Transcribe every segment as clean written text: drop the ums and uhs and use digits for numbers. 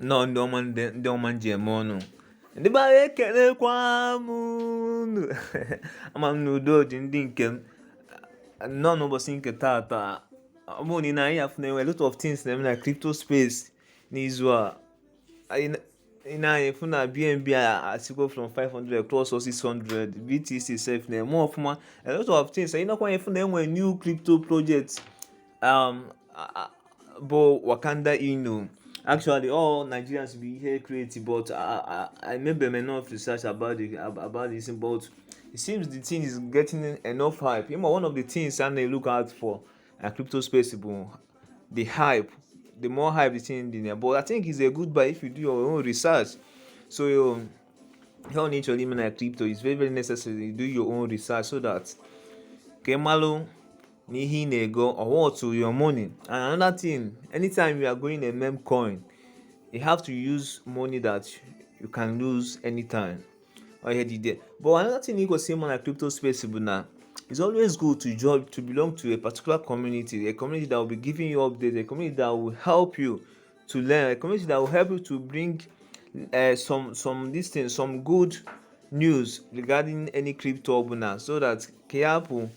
No, ndị ọma nji eme ọnụ. Ndị be anyị ekelekwa m unu. Ama m na udo dị ndị nke m. Nọ n'ụbọchị nke taata. Ọ bụrụ na ị na-anyị afụ na-enwe a lot of things na-eme na crypto space n'izu a. Ị na-anyị fụ na BNB asịgo from 500 plus or 600. BTC sef na-eme ọfụma. A lot of things. Ị nakwa anyị fụ na enwe new crypto project bụ Wakanda Inu. Actually, all Nigerians be here creative, but I maybe enough research about this, but it seems the thing is getting enough hype. You know, one of the things I look out for a crypto space, the hype. The more hype the thing in there, but I think it's a good buy if you do your own research. So you don't need to eliminate crypto. It's very necessary you do your own research so that Kemalo n'ihe na-ego or what to your money. And another thing, anytime you are going a meme coin, you have to use money that you can lose anytime. But another thing you go see on a crypto space, it's always good to belong to a particular community, a community that will be giving you updates, a community that will help you to learn, a community that will help you to bring some good news regarding any crypto so that Kiapu,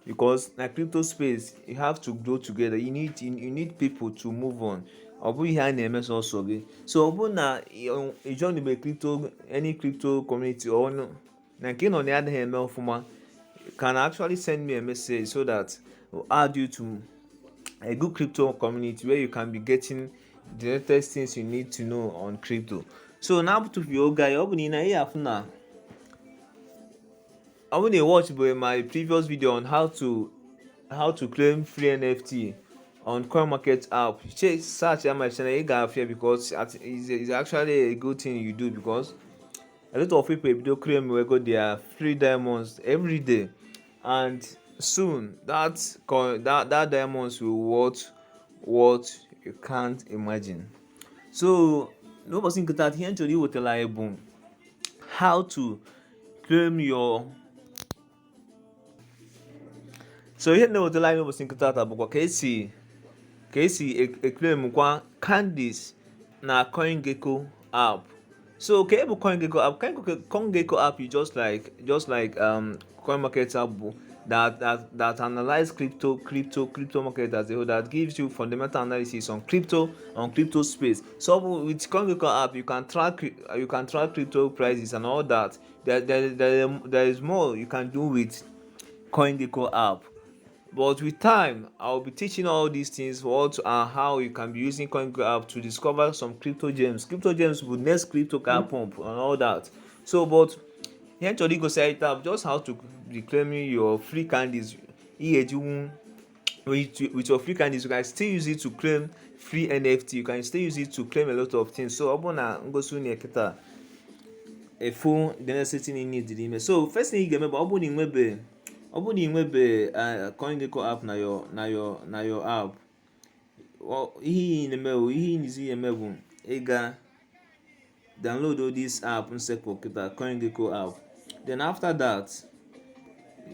because na crypto space you have to grow together. You need people to move on. Ọ bụ ihe a na-eme sọsọ gị. So ọ bụ na ị join the any crypto community or na nke nọ na adịghị eme ọfụma, can actually send me a message so that we'll add you to a good crypto community where you can be getting the latest things you need to know on crypto. So now to yoga, ọ bụ na ihe afụ na I want to watch my previous video on how to claim free NFT on CoinMarket app. Search my channel, you got fear because it's actually a good thing you do, because a lot of people do claim we got their free diamonds every day, and soon that diamonds will worth what you can't imagine. So nobody think that here to you with how to claim your. So ihe na-ewetala anyị ụbọchị nke taata bụkwa ka esi eclaim kwa candies na CoinGecko app. So ka bụ CoinGecko app? CoinGecko app is just like CoinMarket app that analyze crypto market as a whole, that gives you fundamental analysis on crypto space. So with CoinGecko app you can track crypto prices and all that. There is more you can do with CoinGecko app. But with time, I'll be teaching all these things, what and how you can be using CoinGecko app to discover some crypto gems. Crypto gems with next crypto car pump and all that. So, but here to go say it up, just how to reclaim your free candies. With your free candies, you can still use it to claim free NFT. You can still use it to claim a lot of things. So, I'm going to a phone, the necessity you need. So, first thing you get about ọ bụrụ na ị nwebe CoinGecko app na your app, ihe ị na-ezi eme bụ ịga download this app nsekpo kịta, CoinGecko app. Then after that,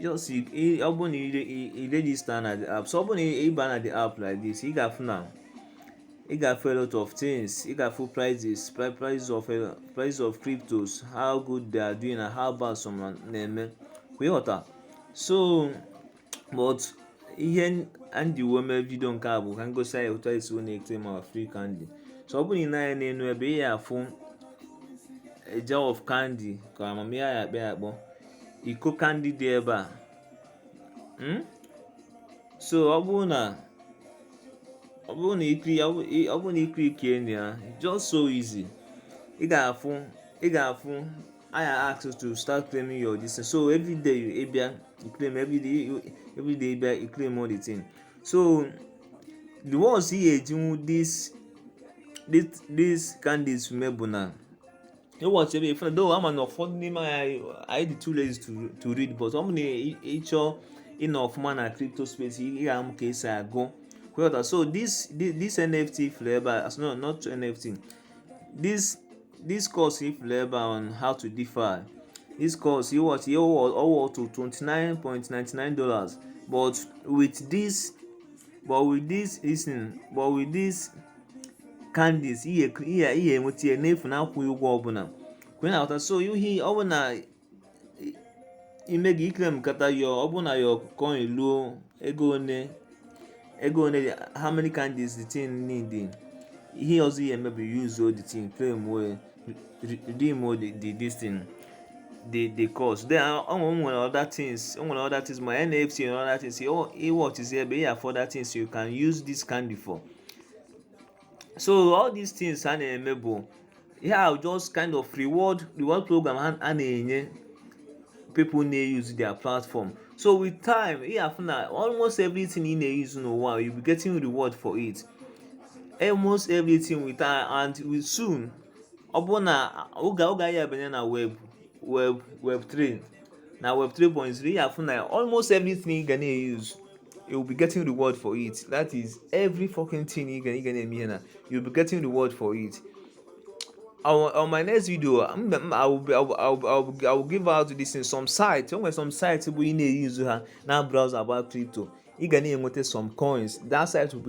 just ọ bụrụ na ị register na the app. So ọ bụrụ na ị baa na the app like this, ị ga-afụ a lot of things. Ị ga-afụ price of cryptos, how good they are doing and how bad some na-eme. Kwịghọta. So but ihe ndị weme video nke a bụ ka ngosi anyị otu esi na-eclaim our free candy. So ọ bụrụ na ị na-enu ebe ị ya-afụ a jar of candy ka amamihe ya akpọ iko candy dị ebe a. So ọ bụrụ na ikiri ya, just so easy. Ị ga-afụ I ask you to start claiming your distance. So every day you claim, every day you claim all the thing. So the ones here do this candies mebuna. You watch every friend though I'm not funding I the too lazy to read, but I'm each enough man at crypto space here am case I go. So this NFT flavor, not NFT. This course if labor on how to DeFi. This course you was all to $29.99. But with this candies ihe enweta ya n'efu na-akwụghị ụgwọ ọbụla kwenye na so ihe ọ bụ na ime gị iklem kata ọ bụ na your coin luo ego one how many candies the thing need ihe ọzọ ihe eme bụ use the thing claim wee redeem this thing the cost then nwere other things ma NFT and other things iwọchizi ebe ihe for other things you can use this candy for. So all these things a na-eme bụ just kind of reward program a na-enye people na-use their platform. So with time na almost everything ị na-use n'ụwa you be getting reward for it, almost everything with time and with soon ọ bụ na oge anyị abanye na web 3 na web 3.0 na almost everything ị ga na-use you will be getting reward for it. That is every fucking thing ị ga na-eme ihe na you will be getting reward for it. On my next video I will give out this in some sites. Onwere some sites bụ ị na-use ha na browse about crypto ị ga na-enweta some coins. That site will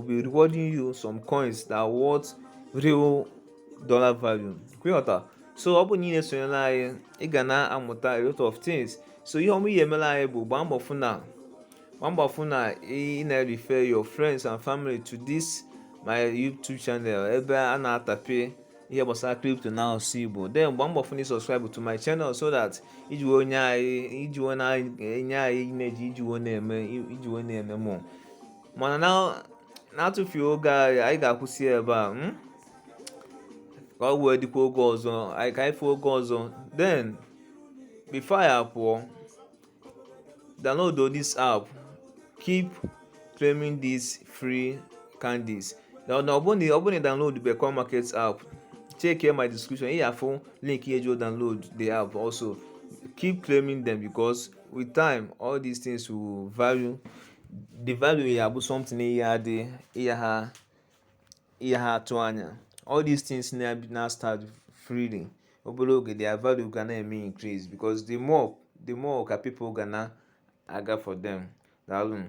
be rewarding you some coins that are worth real dollar value. So ọ bụ na ị na-esonyere anyị ị ga na-amụta a lot of things. So ihe ọmụ ihe emela anyị bụ gbaa mbọ fụ na ị na-refer your friends and family to this my YouTube channel ebe a na-atape ihe gbasara crypto na asụsụ Igbo. Then gbaa mbọ fụ na subscribe to my channel so that iji wee na-enye anyị imeji iji wee na-eme mụ. Mana na-atụfughị oge anyị ga-akwụsị ebe a ka ọ wee dịkwa oge ọzọ anyị ka anyị fụ oge ọzọ. Then before I apụọ, download this app, keep claiming these free candies. Now ọ bụ na download the Coin Market app, check here my description here for link here to download the app. Also keep claiming them because with time all these things will the value ya bụ something ihe ha atụ anya. All these things now start freely obere oge their value ga na-eme increase because the more ka people ga na aga for them. Daalụ.